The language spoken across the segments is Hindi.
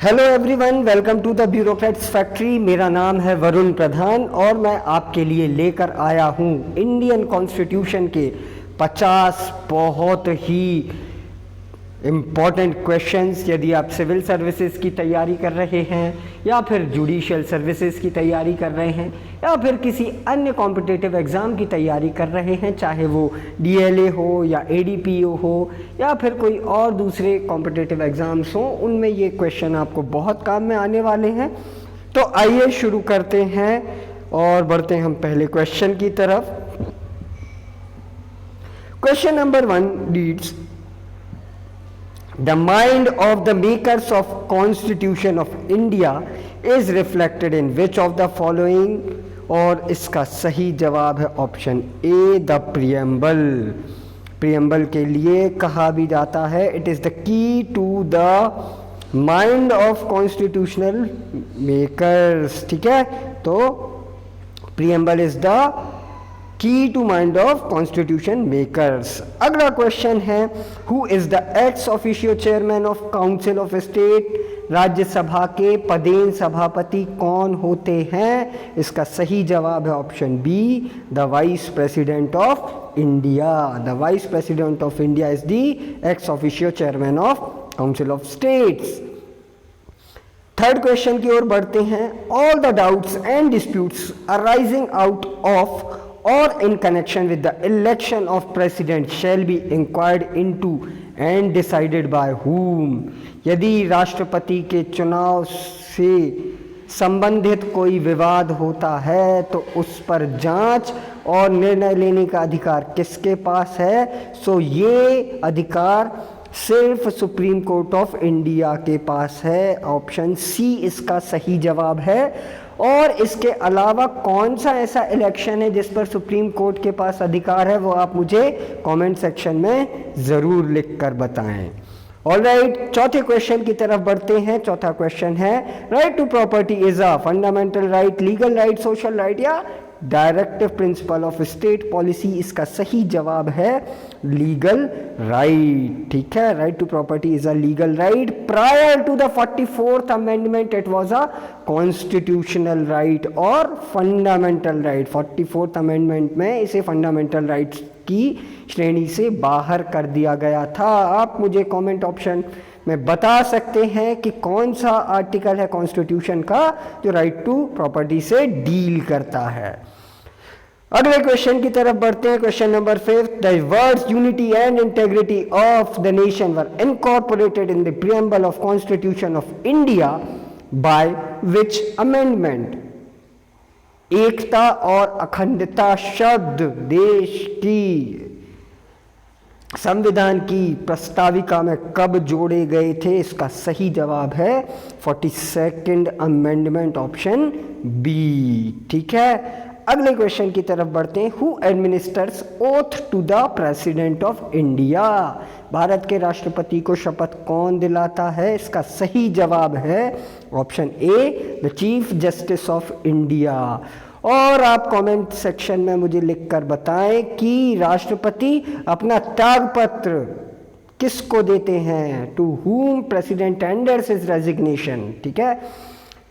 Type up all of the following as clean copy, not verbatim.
Hello everyone, welcome to the bureaucrats factory. मेरा नाम है वरुण प्रधान और मैं आपके लिए लेकर आया हूँ इंडियन कॉन्स्टिट्यूशन के 50 बहुत ही इम्पॉर्टेंट क्वेश्चंस। यदि आप सिविल सर्विसेज की तैयारी कर रहे हैं या फिर जुडिशियल सर्विसेज की तैयारी कर रहे हैं या फिर किसी अन्य कॉम्पिटिटिव एग्ज़ाम की तैयारी कर रहे हैं, चाहे वो डीएलए हो या एडीपीओ हो या फिर कोई और दूसरे कॉम्पिटिटिव एग्ज़ाम्स हों, उनमें ये क्वेश्चन आपको बहुत काम में आने वाले हैं। तो आइए शुरू करते हैं और बढ़ते हैं हम पहले क्वेश्चन की तरफ। Question number 1 reads, The mind of the makers of Constitution of India is reflected in which of the following? और इसका सही जवाब है option A, the preamble. Preamble के लिए कहा भी जाता है it is the key to the mind of constitutional makers. ठीक है, तो preamble is the key to mind of constitution makers. अगला क्वेश्चन है, who is the ex officio chairman of council of state? Rajya Sabha के पदेन सभापति कौन होते हैं? इसका सही जवाब है option B, the vice president of India. The vice president of India is the ex officio chairman of council of states. Third question की ओर बढ़ते हैं। All the doubts and disputes arising out of or in connection with the election of president shall be inquired into and decided by whom? यदि राष्ट्रपति के चुनाव से संबंधित कोई विवाद होता है तो उस पर जांच और निर्णय लेने का अधिकार किसके पास है? सो ये अधिकार सिर्फ सुप्रीम कोर्ट ऑफ इंडिया के पास है। ऑप्शन सी इसका सही जवाब है। और इसके अलावा कौन सा ऐसा इलेक्शन है जिस पर सुप्रीम कोर्ट के पास अधिकार है, वो आप मुझे कमेंट सेक्शन में ज़रूर लिख कर बताएं। ऑलराइट, चौथे क्वेश्चन की तरफ बढ़ते हैं। चौथा क्वेश्चन है, right to property is a fundamental right, legal right, social right या directive principle of state policy? इसका सही जवाब है लीगल राइट। ठीक है, right to property is a legal right. Prior to the 44th amendment it was a constitutional right और फंडामेंटल राइट। 44th अमेंडमेंट में इसे फंडामेंटल राइट्स की श्रेणी से बाहर कर दिया गया था। आप मुझे कमेंट ऑप्शन में बता सकते हैं कि कौन सा आर्टिकल है कॉन्स्टिट्यूशन का जो राइट टू प्रॉपर्टी से डील करता है। अगले क्वेश्चन की तरफ बढ़ते हैं। Question number 5, the words unity and integrity of the nation were incorporated in the preamble of constitution of India by which amendment? एकता और अखंडता शब्द देश की संविधान की प्रस्ताविका में कब जोड़े गए थे? इसका सही जवाब है 42nd अमेंडमेंट, ऑप्शन बी। ठीक है, अगले क्वेश्चन की तरफ बढ़ते हैं। Who administers oath to the president of India? Bharat के राष्ट्रपति को शपथ कौन दिलाता है? इसका सही जवाब है option A, the chief justice of India. और आप कमेंट सेक्शन में मुझे लिखकर बताएं कि राष्ट्रपति अपना त्यागपत्र किसको देते हैं? To whom president tenders his resignation. ठीक है,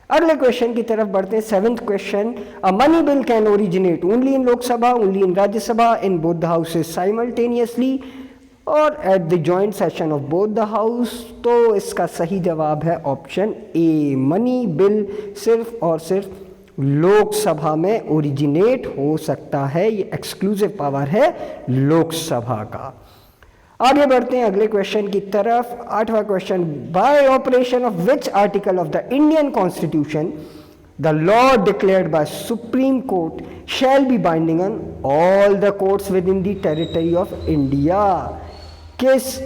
अगले क्वेश्चन की तरफ बढ़ते हैं। 7th question, a money bill can originate only in Lok Sabha, only in Rajya Sabha, in both the houses simultaneously or at the joint session of both the house? तो इसका सही जवाब है ऑप्शन ए, मनी बिल सिर्फ और सिर्फ लोकसभा में ओरिजिनेट हो सकता है। ये एक्सक्लूसिव पावर है लोकसभा का। आगे बढ़ते हैं अगले क्वेश्चन की तरफ। 8वां question, by operation of which article of the Indian constitution the law declared by supreme court shall be binding on all the courts within the territory of India? किस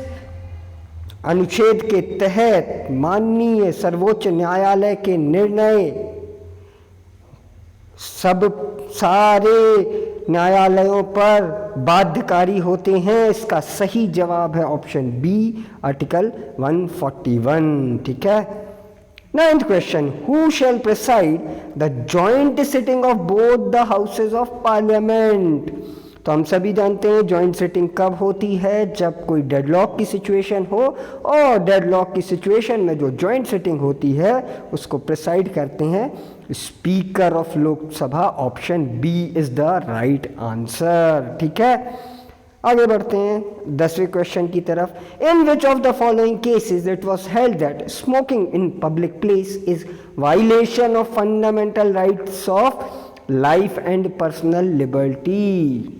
अनुच्छेद के तहत माननीय सर्वोच्च न्यायालय के निर्णय सब सारे न्यायालयों पर बाध्यकारी होते हैं? इसका सही जवाब है ऑप्शन बी, आर्टिकल 141। ठीक है, 9th question, who shell preside the joint sitting of both the houses of parliament? तो हम सभी जानते हैं जॉइंट सिटिंग कब होती है, जब कोई डेडलॉक की सिचुएशन हो, और डेडलॉक की सिचुएशन में जो जॉइंट सिटिंग होती है उसको प्रिसाइड करते हैं speaker of Lok Sabha. Option B is the right answer. ठीक है, आगे बढ़ते हैं 10वें क्वेश्चन की तरफ। In which of the following cases it was held that smoking in public place is violation of fundamental rights of life and personal liberty.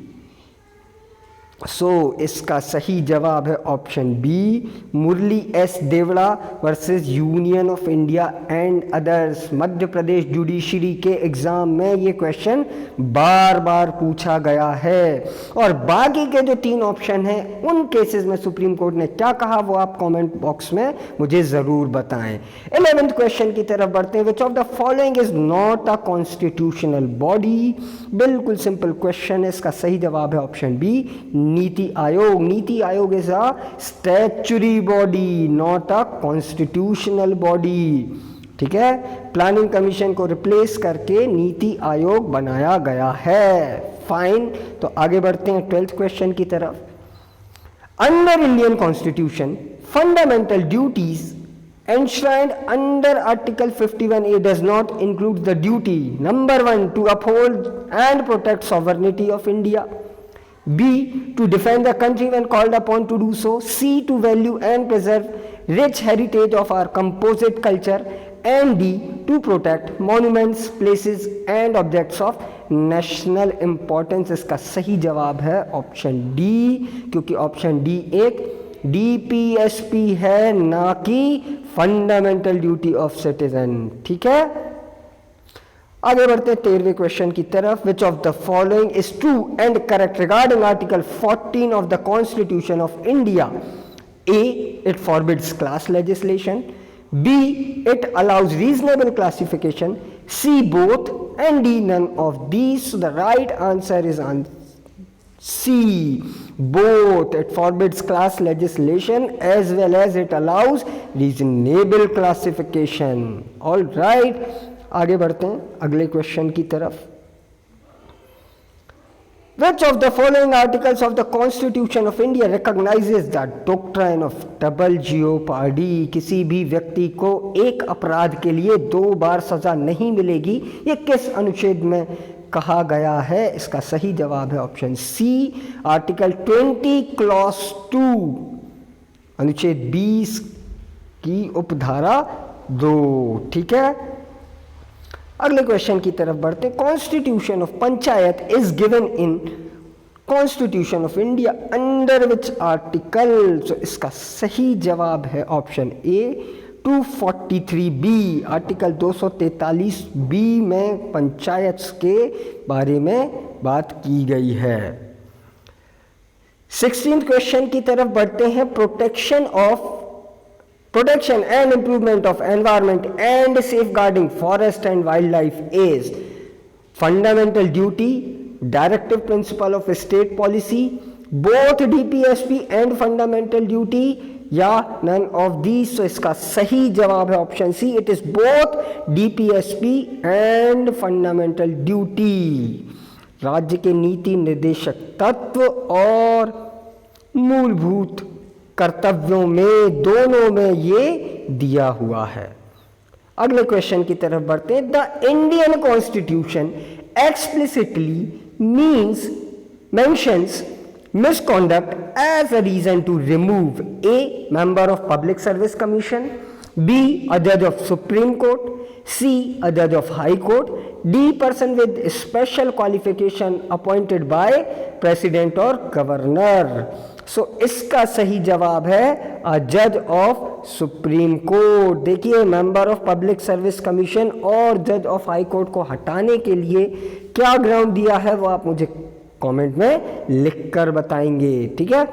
इसका सही जवाब है option B, Murli S Deora versus union of India and others. Madhya Pradesh judiciary के एग्जाम में ये क्वेश्चन बार बार पूछा गया है। और बाकी के जो 3 ऑप्शन हैं उन केसेस में सुप्रीम कोर्ट ने क्या कहा वो आप कमेंट बॉक्स में मुझे जरूर बताएं। 11th क्वेश्चन की तरफ बढ़ते हैं। Which of the following is not a constitutional body. बिल्कुल सिंपल क्वेश्चन है, इसका सही जवाब है option B, NITI Aayog. NITI Aayog is a statutory body, not a constitutional body. ठीक है, प्लानिंग कमीशन को रिप्लेस करके नीति आयोग बनाया गया है। फाइन, तो आगे बढ़ते हैं 12th क्वेश्चन की तरफ। Under Indian constitution fundamental duties enshrined under Article 51A does not include the duty number 1 to uphold and protect sovereignty of India, B to defend the country when called upon to do so, C to value and preserve rich heritage of our composite culture, and D to protect monuments, places and objects of national importance। इसका सही जवाब है ऑप्शन डी, क्योंकि ऑप्शन डी एक डीपीएसपी है, ना कि फंडामेंटल ड्यूटी ऑफ सिटीजन। ठीक है, आगे बढ़ते हैं 13वें क्वेश्चन की तरफ। Which of the following is true and correct regarding article 14 of the constitution of India. A, it forbids class legislation, B, it allows reasonable classification, C both, and D none of these. The right answer is C, both. It forbids class legislation as well as it allows reasonable classification. All right, आगे बढ़ते हैं अगले क्वेश्चन की तरफ। Which of the following articles of the Constitution of India recognizes the doctrine of double jeopardy? किसी भी व्यक्ति को एक अपराध के लिए 2 बार सजा नहीं मिलेगी, ये किस अनुच्छेद में कहा गया है? इसका सही जवाब है ऑप्शन सी, आर्टिकल 20 क्लॉज 2, अनुच्छेद 20 की उपधारा 2। ठीक है, अगले क्वेश्चन की तरफ बढ़ते हैं। Constitution of panchayat is given in constitution of India under which article? इसका सही जवाब है ऑप्शन ए, 243B, आर्टिकल 243B में पंचायत के बारे में बात की गई है। 16th क्वेश्चन की तरफ बढ़ते हैं। Protection and improvement of environment and safeguarding forest and wildlife is fundamental duty, directive principle of state policy, both DPSP and fundamental duty, या नन ऑफ दीज। सो इसका सही जवाब है option C, it is both DPSP and fundamental duty. राज्य के नीति निर्देशक तत्व और मूलभूत कर्तव्यों में, दोनों में ये दिया हुआ है। अगले क्वेश्चन की तरफ बढ़ते हैं। The Indian constitution explicitly mentions misconduct as a reason to remove A, member of Public Service Commission, B, a judge of Supreme Court, C, a judge of High Court, D, person with special qualification appointed by President or Governor। इसका सही जवाब है अ जज ऑफ सुप्रीम कोर्ट। देखिए, member of public service commission और जज ऑफ हाई कोर्ट को हटाने के लिए क्या ग्राउंड दिया है वो आप मुझे कमेंट में लिखकर बताएंगे। ठीक है,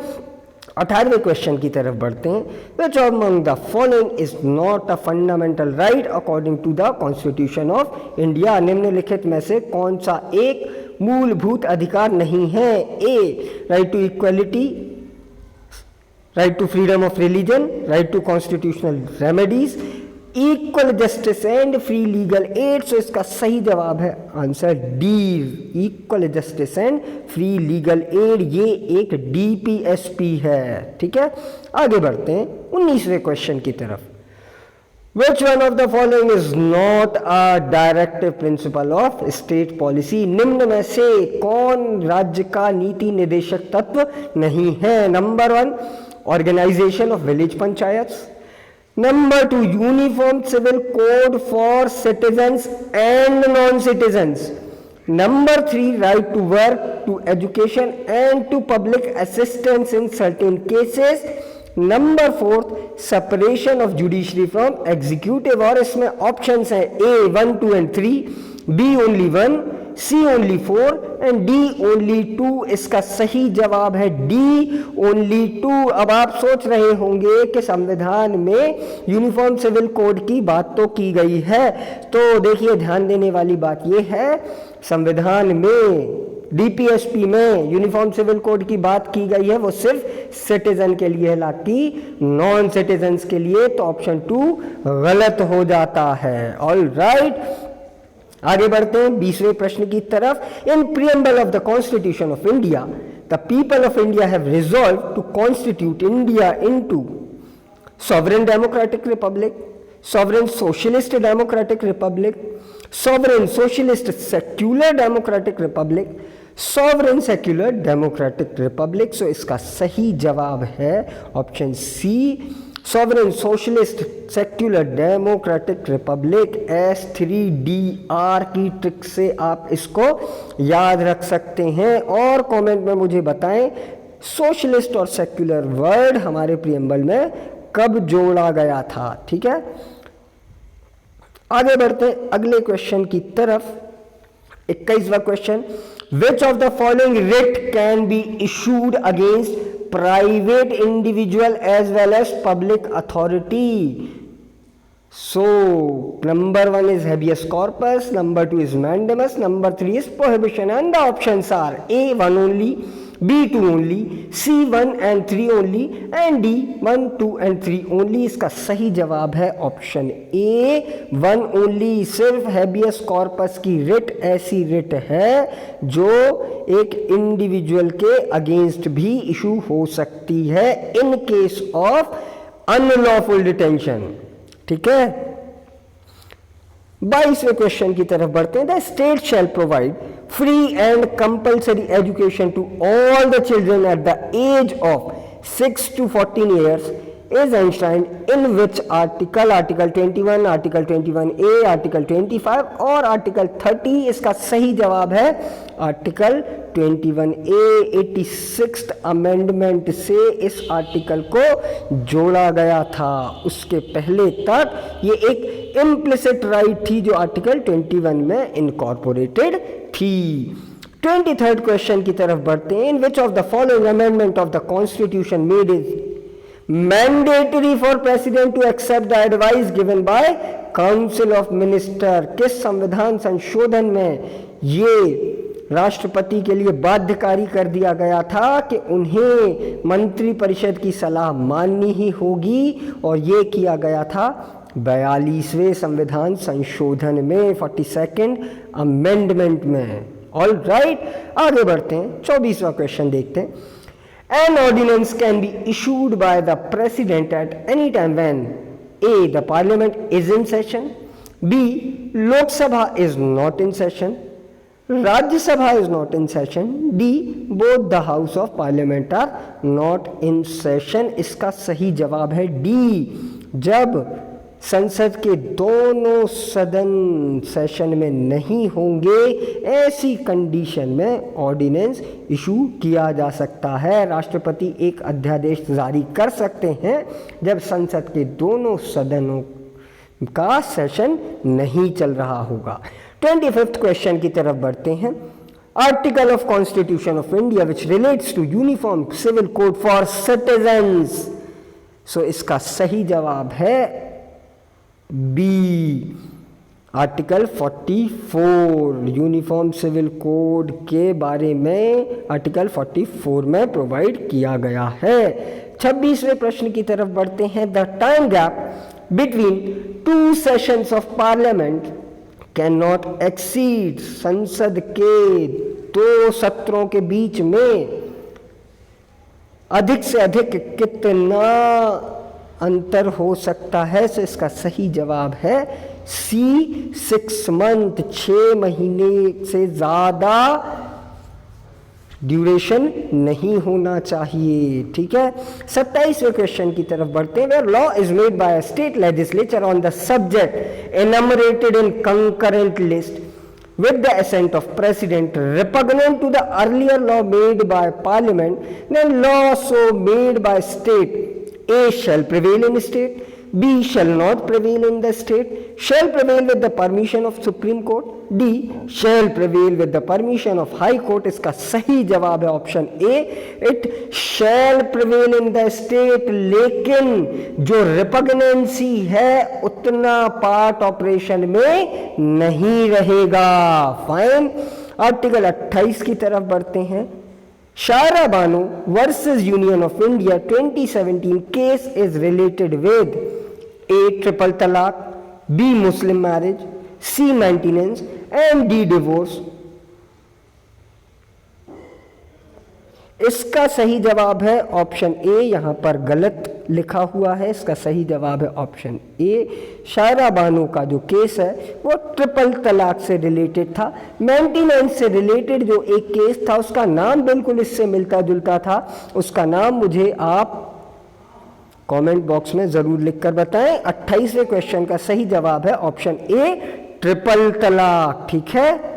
18वें क्वेश्चन की तरफ बढ़ते हैं। Which among the following is not a fundamental right according to the constitution of India? निम्नलिखित में से कौन सा एक मूलभूत अधिकार नहीं है? A, right to equality, right to freedom of religion, right to constitutional remedies, equal justice and free legal aid. So इसका सही जवाब है answer D, equal justice and free legal aid, ये एक डीपीएसपी है। ठीक है, आगे बढ़ते हैं 19वें क्वेश्चन की तरफ। Which one of the following is not a directive principle of state policy? निम्न में से कौन राज्य का नीति निदेशक तत्व नहीं है? Number 1, organisation of village panchayat. Number 2, uniform civil code for citizens and non citizens. Number 3, right to work, to education and to public assistance in certain cases. Number 4, separation of judiciary from executive. और इसमें ऑप्शंस हैं A 1, 2 and 3, B only 1, C only 4 and D only 2। इसका सही जवाब है डी ओनली 2। अब आप सोच रहे होंगे कि संविधान में यूनिफॉर्म सिविल कोड की बात तो की गई है, तो देखिए ध्यान देने वाली बात यह है, संविधान में डीपीएसपी में यूनिफॉर्म सिविल कोड की बात की गई है वो सिर्फ सिटीजन के लिए है, ना नॉन सिटीजन्स के लिए। तो ऑप्शन 2 गलत हो जाता है। ऑल राइट, आगे बढ़ते हैं 20वें प्रश्न की तरफ। In preamble of the constitution of India the people of India have resolve to constitute India into sovereign democratic republic, sovereign socialist democratic republic, sovereign socialist secular democratic republic, sovereign secular democratic republic। So इसका सही जवाब है option C, sovereign socialist secular democratic republic। S3DR की ट्रिक से आप इसको याद रख सकते हैं और कमेंट में मुझे बताएं सोशलिस्ट और सेक्युलर वर्ड हमारे प्रीएम्बल में कब जोड़ा गया था। ठीक है, आगे बढ़ते हैं अगले क्वेश्चन की तरफ। 21वां question, which of the following writ can be issued against private individual as well as public authority? So number 1 is habeas corpus, number 2 is mandamus, number 3 is prohibition and the options are A 1 only, B 2 only, C 1 and 3 only and D 1, 2 and 3 only। इसका सही जवाब है ऑप्शन A 1 only। सिर्फ हैबियस कॉर्पस की रिट ऐसी रिट है जो एक इंडिविजुअल के अगेंस्ट भी इशू हो सकती है in case of unlawful detention. ठीक है, 22वें क्वेश्चन की तरफ बढ़ते हैं। The state shall provide free and compulsory education to all the children at the age of 6 to 14 years is enshrined in which article? Article 21, Article 21A, Article 25 और Article 30। इसका सही जवाब है Article 21A। 86th अमेंडमेंट से इस आर्टिकल को जोड़ा गया था, उसके पहले तक ये एक इम्प्लिसिट राइट थी जो आर्टिकल 21 में इनकॉर्पोरेटेड थी। 23rd क्वेश्चन की तरफ बढ़ते हैं। In which of the following amendment of the constitution made is mandatory for president to accept the advice given by council of minister? किस संविधान संशोधन में ये राष्ट्रपति के लिए बाध्यकारी कर दिया गया था कि उन्हें मंत्री परिषद की सलाह माननी ही होगी, और ये किया गया था 42वें संविधान संशोधन में, 42nd अमेंडमेंट में। ऑल राइट, आगे बढ़ते हैं 24वां क्वेश्चन देखते हैं। An ordinance can be issued by the president at any time when A the parliament is in session, B Lok Sabha is not in session, Rajya Sabha is not in session, D both the house of parliament are not in session. इसका सही जवाब है डी, जब संसद के दोनों सदन सेशन में नहीं होंगे ऐसी कंडीशन में ऑर्डिनेंस इशू किया जा सकता है। राष्ट्रपति एक अध्यादेश जारी कर सकते हैं जब संसद के दोनों सदनों का सेशन नहीं चल रहा होगा। 25th क्वेश्चन की तरफ बढ़ते हैं। Article of constitution of India which relates to uniform civil code for citizens. So इसका सही जवाब है B, article 44 uniform civil code के बारे में आर्टिकल 44 में प्रोवाइड किया गया है। 26वें प्रश्न की तरफ बढ़ते हैं। The time gap between two sessions of parliament cannot exceed, संसद के दो सत्रों के बीच में अधिक से अधिक कितना अंतर हो सकता है? तो इसका सही जवाब है सी, 6 मंथ, 6 महीने से ज्यादा ड्यूरेशन नहीं होना चाहिए। ठीक है, 27वें क्वेश्चन की तरफ बढ़ते हैं। Where law is made by a state legislature on the subject enumerated in concurrent list with the assent of president repugnant to the earlier law made by parliament, then law so made by state A shall prevail in state, B shall not prevail in the state, shall prevail with the permission of Supreme Court, D shall prevail with the permission of High Court। इसका सही जवाब है option A, it shall prevail in the state, लेकिन जो रिपग्नेंसी है उतना पार्ट ऑपरेशन में नहीं रहेगा। फाइन। आर्टिकल 28 की तरफ बढ़ते हैं। Shayara Bano versus union of India 2017 case is related with A triple talaq, B Muslim marriage, C maintenance and D divorce. इसका सही जवाब है ऑप्शन ए, यहां पर गलत लिखा हुआ है, इसका सही जवाब है ऑप्शन ए। शायरा बानो का जो केस है वो ट्रिपल तलाक से रिलेटेड था। मेंटेनेंस से रिलेटेड जो एक केस था उसका नाम बिल्कुल इससे मिलता जुलता था, उसका नाम मुझे आप कमेंट बॉक्स में जरूर लिखकर बताएं। 28वें क्वेश्चन का सही जवाब है ऑप्शन ए, ट्रिपल तलाक। ठीक है,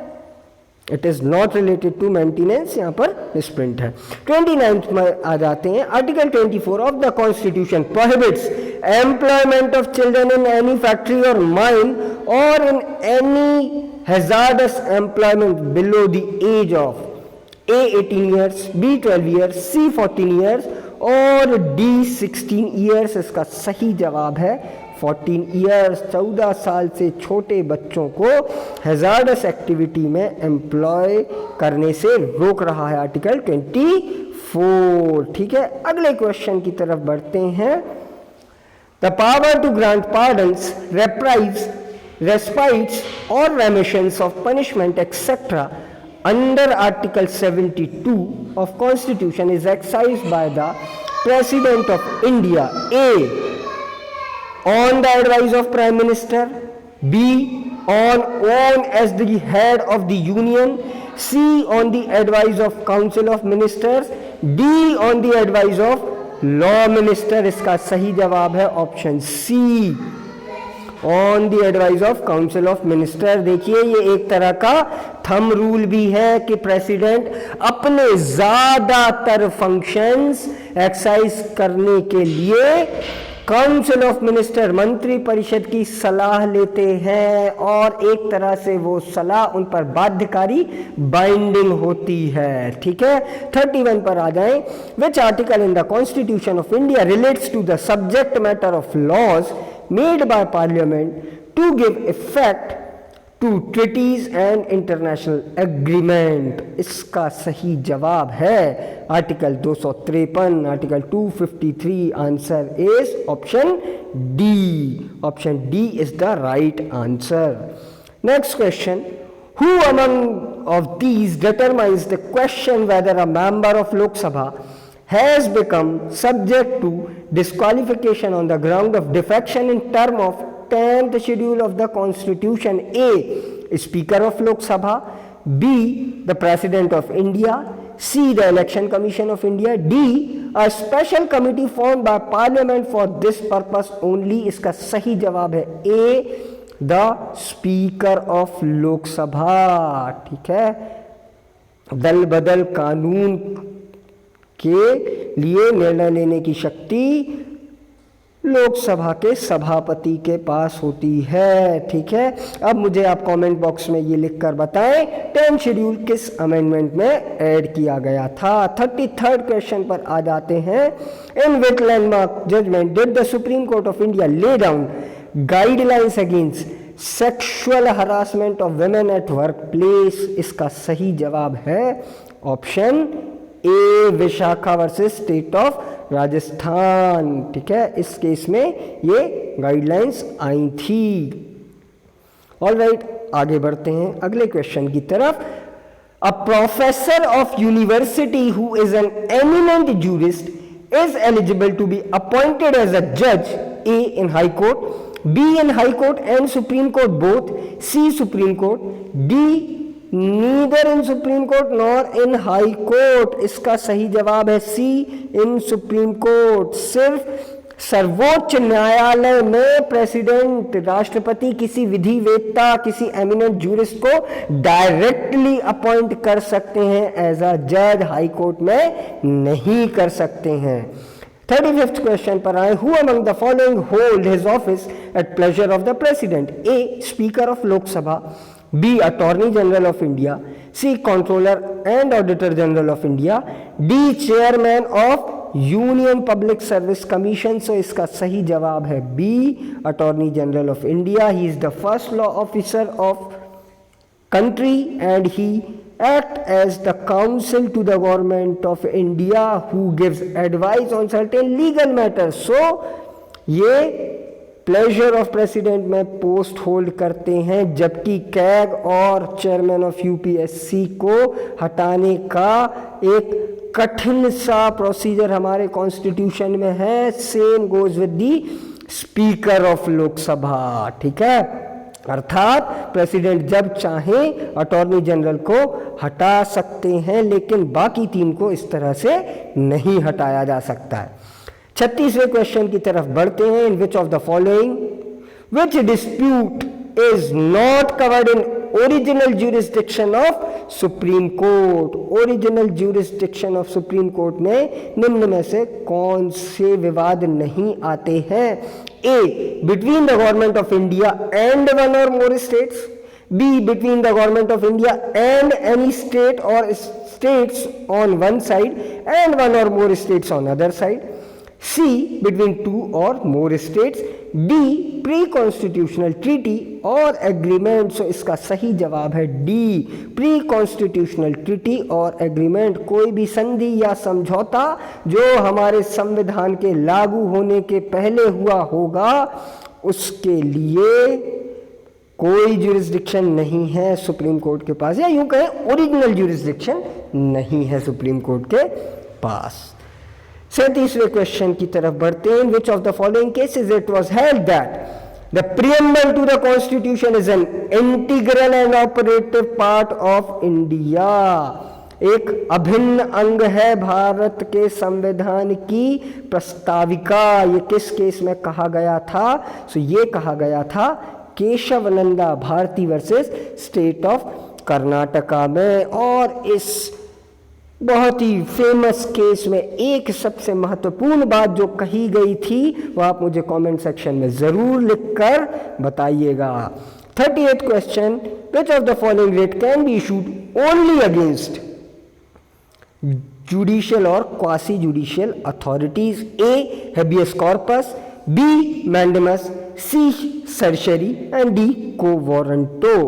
it is not related to maintenance, यहां पर मिसप्रिंट है। 29 में आ जाते हैं। Article 24 of the constitution prohibits employment of children in any factory और माइन और in any hazardous employment below the age of A 18 years, B 12 years, C 14 years और डी 16 ईयर्स। इसका सही जवाब है 14 ईयर्स। 14 साल से छोटे बच्चों को हैजार्डस एक्टिविटी में एम्प्लॉय करने से रोक रहा है आर्टिकल 24। ठीक है, अगले क्वेश्चन की तरफ बढ़ते हैं। The power to grant pardons, reprieves, respites और remissions of punishment etcetera under article 72 of constitution is exercised by the president of India, A on the advice of prime minister, B on own as the head of the union, C on the advice of council of ministers, D on the advice of law minister। इसका सही जवाब है option C, on the advice of council of minister. देखिए ये एक तरह का थंब रूल भी है कि प्रेसिडेंट अपने ज्यादातर फंक्शंस एक्सरसाइज करने के लिए काउंसिल ऑफ मिनिस्टर, मंत्री परिषद की सलाह लेते हैं और एक तरह से वो सलाह उन पर बाध्यकारी, बाइंडिंग होती है। ठीक है, 31 पर आ जाएं। Which article in the constitution of India relates to the subject matter of laws made by parliament to give effect to treaties and international agreement। इसका सही जवाब है article 253, article 253। Answer is option D, option D is the right answer. Next question, who among of these determines the question whether a member of Lok Sabha has become subject to disqualification on the ground of defection in term of 10th schedule of the constitution? A speaker of Lok Sabha, B the president of India, C the election commission of India, D a special committee formed by parliament for this purpose only। इसका सही जवाब है A the speaker of Lok Sabha। ठीक है, दल बदल कानून के लिए निर्णय लेने की शक्ति लोकसभा के सभापति के पास होती है। ठीक है, अब मुझे आप कमेंट बॉक्स में ये लिखकर बताएं 10 शेड्यूल किस अमेंडमेंट में ऐड किया गया था। 33rd क्वेश्चन पर आ जाते हैं। In which landmark judgment did the supreme court of India lay down guidelines against sexual harassment of women at work place. इसका सही जवाब है option A Vishakha versus state of Rajasthan, ठीक है, इस केस में ये गाइडलाइंस आई थी। ऑलराइट, आगे बढ़ते हैं अगले क्वेश्चन की तरफ। A professor of university who is an eminent jurist is eligible to be appointed as a judge A in High Court, B in High Court and Supreme Court both, C Supreme Court, D neither in Supreme Court nor in High Court। इसका सही जवाब है C in Supreme Court। सिर्फ सर्वोच्च न्यायालय में प्रेसिडेंट, राष्ट्रपति किसी विधिवेत्ता, किसी एमिनेंट जूरिस्ट को डायरेक्टली अपॉइंट कर सकते हैं एज अ जज, हाई कोर्ट में नहीं कर सकते हैं। 35th क्वेश्चन पर आए। Who among the following hold his office at pleasure of the president? A speaker of Lok Sabha, B attorney general of India, C comptroller and auditor general of India, D chairman of union public service commission. So इसका सही जवाब है B, attorney general of India. He is the first law officer of country and he act as the counsel to the government of India who gives advice on certain legal matters। so ये प्लेजर ऑफ प्रेसिडेंट में पोस्ट होल्ड करते हैं, जबकि कैग और चेयरमैन ऑफ यूपीएससी को हटाने का एक कठिन सा प्रोसीजर हमारे कॉन्स्टिट्यूशन में है। Same goes with the speaker of Lok Sabha, ठीक है। अर्थात प्रेसिडेंट जब चाहें अटॉर्नी जनरल को हटा सकते हैं, लेकिन बाकी तीन को इस तरह से नहीं हटाया जा सकता है। 36वें क्वेश्चन की तरफ बढ़ते हैं। In which of the following which dispute is not covered in original jurisdiction of supreme court? Original jurisdiction of supreme court में निम्न में से कौन से विवाद नहीं आते हैं? A. Between the government of India and one or more states. B. Between the government of India and any state or states on one side and one or more states on other side. C. Between two or more states. D. Pre-constitutional treaty or agreement। so इसका सही जवाब है D, प्री-कॉन्स्टिट्यूशनल ट्रीटी और एग्रीमेंट। कोई भी संधि या समझौता जो हमारे संविधान के लागू होने के पहले हुआ होगा, उसके लिए कोई ज्यूरिसडिक्शन नहीं है सुप्रीम कोर्ट के पास, या यूं कहें ओरिजिनल ज्यूरिसडिक्शन नहीं है सुप्रीम कोर्ट के पास। 37वें क्वेश्चन की तरफ बढ़ते हैं। Which of the following cases it was held that the preamble to the constitution is an integral and operative part of India? एक अभिन्न अंग है भारत के संविधान की प्रस्ताविका। ये किस केस में कहा गया था? सो ये कहा गया था Kesavananda Bharati versus state of Karnataka में। और इस बहुत ही फेमस केस में एक सबसे महत्वपूर्ण बात जो कही गई थी वो आप मुझे कमेंट सेक्शन में जरूर लिखकर बताइएगा। 38th question. Which of the following writ can be issued only against judicial और quasi judicial authorities? A habeas corpus, B mandamus, C certiorari and D quo warranto.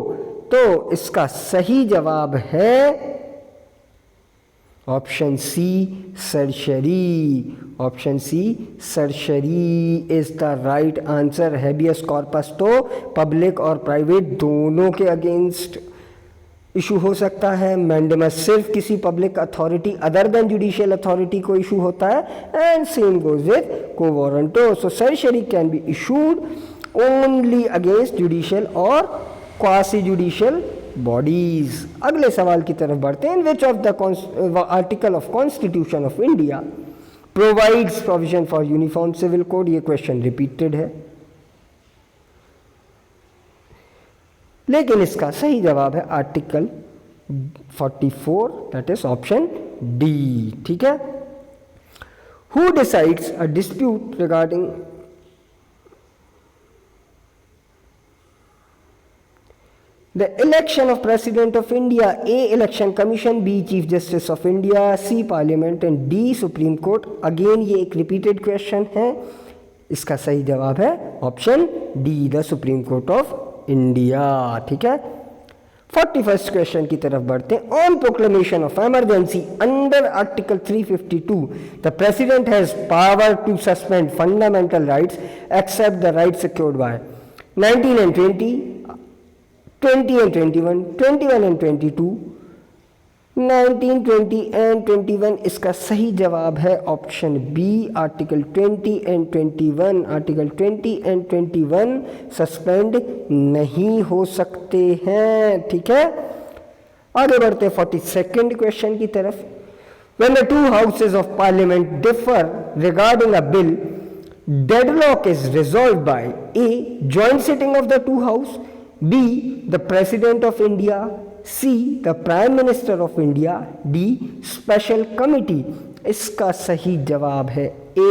तो इसका सही जवाब है option C certiorari. Option C certiorari is the right answer. Habeas corpus तो पब्लिक और प्राइवेट दोनों के अगेंस्ट इशू हो सकता है। मैंडेमस सिर्फ किसी public authority other than judicial authority को इशू होता है, and same goes with quo warranto. So certiorari can be issued only against judicial और क्वासी जुडिशियल बॉडीज। अगले सवाल की तरफ बढ़ते हैं। Which of the article of constitution of India provides provision for uniform civil code? ये क्वेश्चन रिपीटेड है, लेकिन इसका सही जवाब है article 44, that is option D, ठीक है। Who decides a dispute regarding the election of president of India? A election commission, B chief justice of India, C parliament and D supreme court। Again ये एक रिपीटेड क्वेश्चन है, इसका सही जवाब है option D, the supreme court of India, ठीक है। 41st क्वेश्चन की तरफ बढ़ते हैं। On proclamation of emergency under article 352 the president has power to suspend fundamental rights except the rights secured by 19 and 20, 20 and 21, 21 and 22, 19, 20 and 21 इसका सही जवाब है option B article 20 and 21। Article 20 and 21 suspend नहीं हो सकते हैं, ठीक है। आगे बढ़ते हैं 42nd क्वेश्चन की तरफ। When the two houses of parliament differ regarding a bill, deadlock is resolved by A. joint sitting of the two house, B. the president of India, C. the prime minister of India, D. special committee। इसका सही जवाब है A.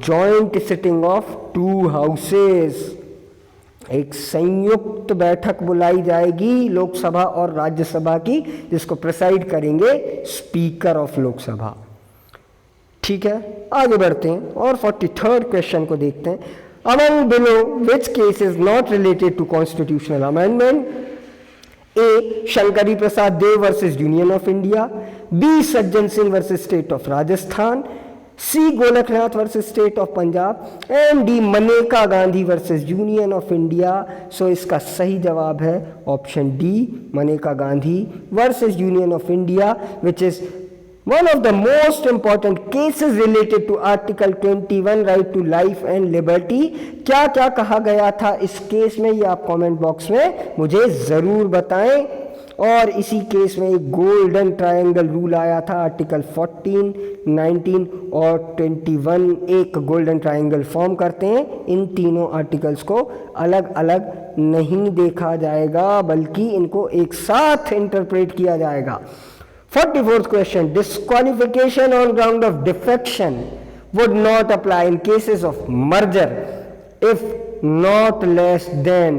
joint sitting of two houses। एक संयुक्त बैठक बुलाई जाएगी लोकसभा और राज्यसभा की, जिसको प्रिसाइड करेंगे स्पीकर ऑफ लोकसभा, ठीक है। आगे बढ़ते हैं और 43rd क्वेश्चन को देखते हैं। Among below which case is not related to constitutional amendment? A. Shankari Prasad Deo versus union of India, B. Sajjan Singh versus state of Rajasthan, C. Golaknath versus state of Punjab and D. Maneka Gandhi versus union of India. So इसका सही जवाब है option D, Maneka Gandhi versus union of India, which is one of the most important cases related to article 21 right to life and liberty। क्या क्या कहा गया था इस केस में, ये आप कमेंट बॉक्स में मुझे जरूर बताएं। और इसी केस में एक गोल्डन ट्रायंगल रूल आया था, आर्टिकल 14, 19 और 21 एक गोल्डन ट्रायंगल फॉर्म करते हैं। इन तीनों आर्टिकल्स को अलग अलग नहीं देखा जाएगा, बल्कि इनको एक साथ इंटरप्रेट किया जाएगा। 44th question, disqualification on ground of defection would not apply in cases of merger if not less than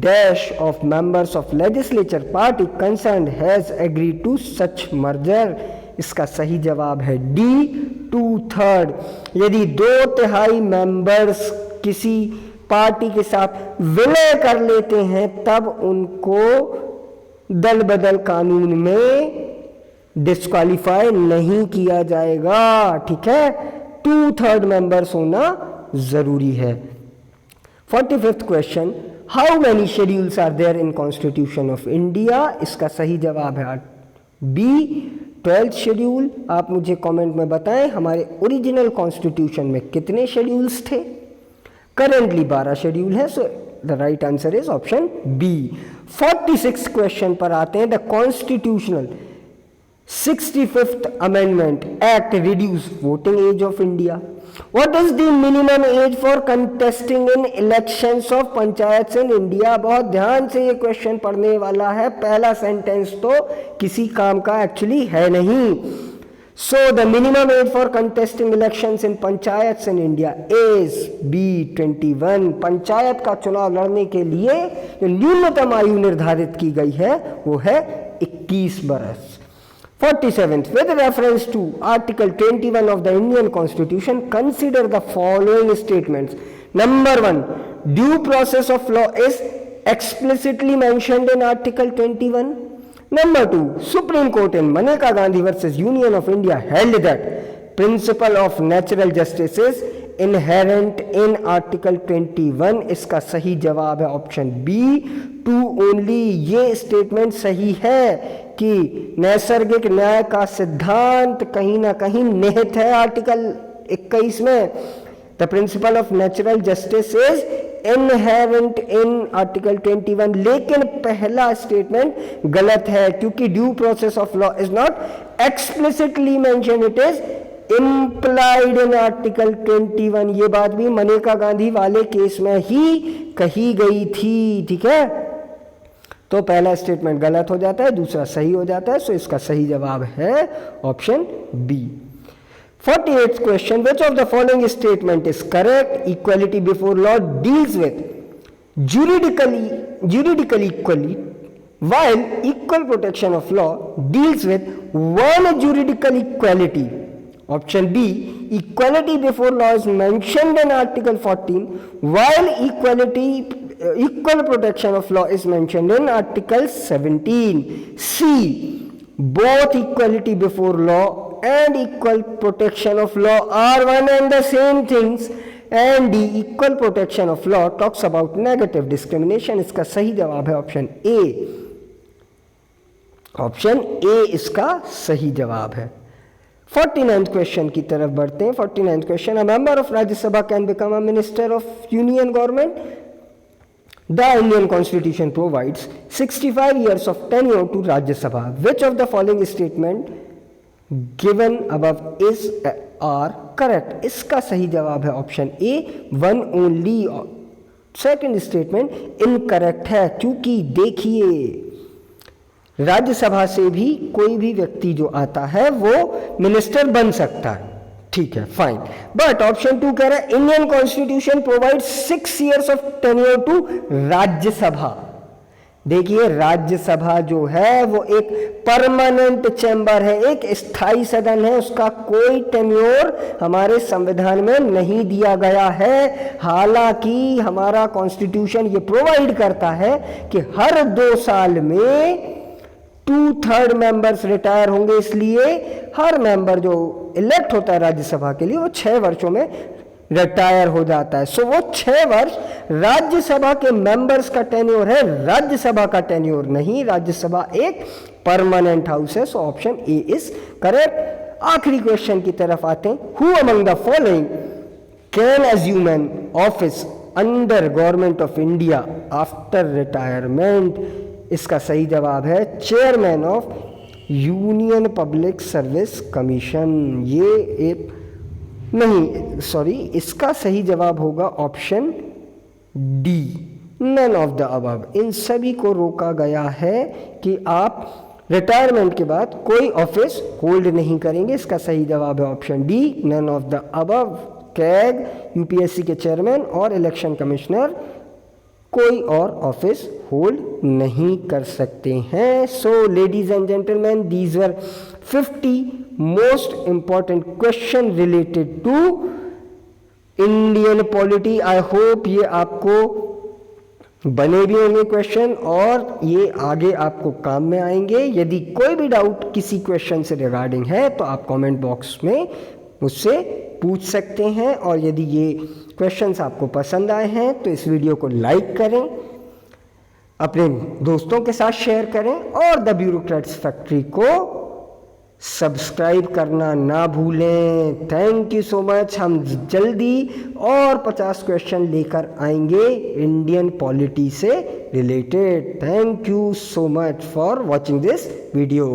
dash of members of legislature party concerned has agreed to such merger। इसका सही जवाब है डी, 2/3। यदि 2/3 मेंबर्स किसी पार्टी के साथ विलय कर लेते हैं तब उनको दल बदल कानून में डिस्क्वालीफाई नहीं किया जाएगा, ठीक है। 2/3 मेंबर्स होना जरूरी है। 45th question, how many schedules are there in constitution of India? इसका सही जवाब है बी, 12th शेड्यूल। आप मुझे कमेंट में बताएं हमारे ओरिजिनल कॉन्स्टिट्यूशन में कितने शेड्यूल्स थे। करेंटली 12 शेड्यूल है, so the right answer is option B. 46th question पर आते हैं। The constitutional 65th Amendment Act reduce voting age of India. What is the minimum age for contesting in elections of panchayat in India? बहुत ध्यान से ये क्वेश्चन पढ़ने वाला है, पहला सेंटेंस तो किसी काम का एक्चुअली है नहीं। So the minimum age for contesting elections in panchayat in India is B21। Panchayat का चुनाव लड़ने के लिए जो न्यूनतम आयु निर्धारित की गई है वो है 21 बरस। 47th, with reference to Article 21 of the Indian Constitution, consider the following statements. Number 1, due process of law is explicitly mentioned in Article 21. Number 2, Supreme Court in Maneka Gandhi versus Union of India held that principle of natural justice is inherent in Article 21। इसका सही जवाब है ऑप्शन बी, 2 ओनली। ये स्टेटमेंट सही है कि नैसर्गिक न्याय का सिद्धांत कहीं ना कहीं निहित है आर्टिकल 21 में। The principle of natural justice is inherent in article 21। लेकिन पहला स्टेटमेंट गलत है, क्योंकि due process of law is not explicitly mention, it is implied in article 21। ये बात भी मनेका गांधी वाले केस में ही कही गई थी, ठीक है। तो पहला स्टेटमेंट गलत हो जाता है, दूसरा सही हो जाता है। सो इसका सही जवाब है option B. 48th question, which of the following statement is correct? Equality before law deals with juridically equally, while equal protection of law deals with one juridical equality। Option B, equality before law is mentioned in Article 14, while equality equal protection of law is mentioned in Article 17. C. Both equality before law and equal protection of law are one and the same things. And D. Equal protection of law talks about negative discrimination. इसका सही जवाब है ऑप्शन ए. ऑप्शन ए इसका सही जवाब है. 49th क्वेश्चन की तरफ बढ़ते हैं. 49th question, a member of Rajya Sabha can become a minister of union government. The Indian Constitution provides 65 years of tenure to Rajya Sabha. Which of the following statement given above is are correct? इसका सही जवाब है ऑप्शन ए, one only. Second statement incorrect है, क्योंकि देखिए राज्यसभा से भी कोई भी व्यक्ति जो आता है वो मिनिस्टर बन सकता है. ठीक है, फाइन. बट ऑप्शन 2 कह रहा है Indian constitution provide 6 years of tenure to Rajya Sabha. देखिए राज्यसभा जो है वो एक परमानेंट चैम्बर है, एक स्थायी सदन है, उसका कोई टेन्योर हमारे संविधान में नहीं दिया गया है. हालांकि हमारा कॉन्स्टिट्यूशन ये प्रोवाइड करता है कि हर 2 साल में 2/3 मेंबर्स रिटायर होंगे, इसलिए हर मेंबर जो इलेक्ट होता है राज्यसभा के लिए वो 6 वर्षों में रिटायर हो जाता है. सो वो 6 वर्ष राज्यसभा के मेंबर्स का टेन्योर है, राज्यसभा का टेन्योर नहीं. राज्यसभा एक परमानेंट हाउस है. So option A is correct. आखिरी क्वेश्चन की तरफ आते हैं. Who among the following can assume an office under government of India after retirement? इसका सही जवाब है chairman of union public service commission. ये एक नहीं, सॉरी, इसका सही जवाब होगा option D, none of the above. इन सभी को रोका गया है कि आप रिटायरमेंट के बाद कोई ऑफिस होल्ड नहीं करेंगे. इसका सही जवाब है option D, none of the above. CAG, UPSC के चेयरमैन और इलेक्शन कमिश्नर कोई और ऑफिस होल्ड नहीं कर सकते हैं. So ladies and gentleman, these were 50 most important question related to Indian polity. I hope ये आपको बने भी होंगे क्वेश्चन और ये आगे आपको काम में आएंगे. यदि कोई भी डाउट किसी क्वेश्चन से रिगार्डिंग है तो आप कमेंट बॉक्स में मुझसे पूछ सकते हैं. और यदि ये क्वेश्चंस आपको पसंद आए हैं तो इस वीडियो को लाइक करें, अपने दोस्तों के साथ शेयर करें और द ब्यूरोक्रेट्स फैक्ट्री को सब्सक्राइब करना ना भूलें. Thank you so much. हम जल्दी और 50 क्वेश्चन लेकर आएंगे इंडियन पॉलिटी से related. Thank you so much for watching this video.